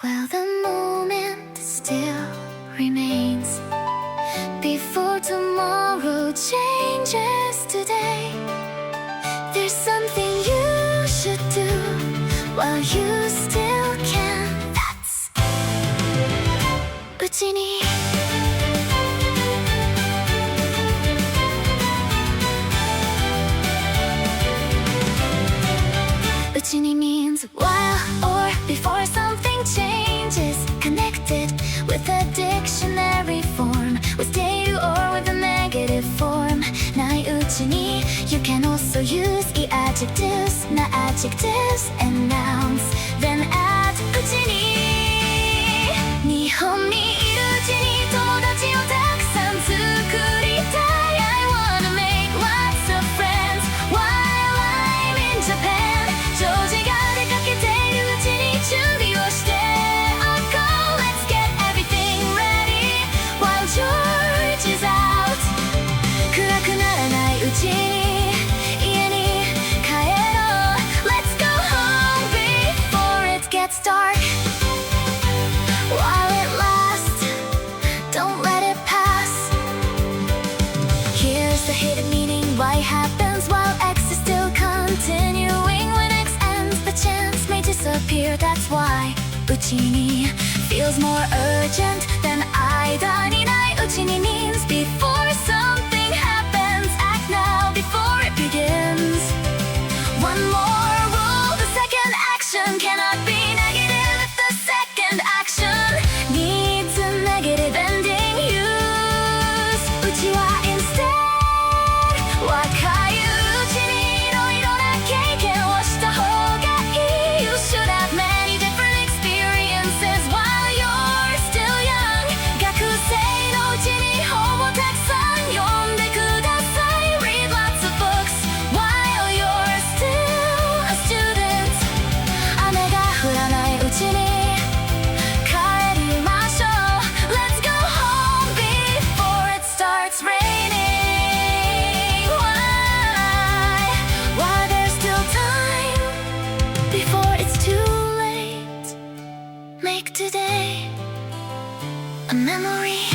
While the moment still remains, before tomorrow changes today, there's something you should do while you still can. That's Uchi ni. Uchi ni means while or before something changes. Connected with a dictionary form, with dayu or with a negative form. Nai uchi ni, you can also use I adjectives, na adjectives, and nouns. Then add uchi ni. 日本にいるうちに友達をたくさん作りたい。I wanna make lots of friends while I'm in Japan. ジョージが出かけているうちに準備をしておこう。 Let's get everything ready while George is out. 暗くならないうちに家に帰ろう。 Let's go home before it gets dark. While it lasts, don't let it pass. Here's the hidden meaning. Why happens while X is still continuing? When X ends, the chance may disappear. That's why Uchi ni feels more urgent than Aida ni nai. Uchi ni means before something happens, act now before it begins. One more rule: the second action cannot be negative if the second action needs a negative ending. Use Uchi wa instead. 若いうちにいろいろな経験をした方がいい。 You should have many different experiences while you're still young. 学生のうちに本をたくさん読んでください。 Read lots of books while you're still a student. 雨が降らないうちに帰りましょう。 Let's go home before it starts raining. Why there's still time before it's too late. Make today a memory.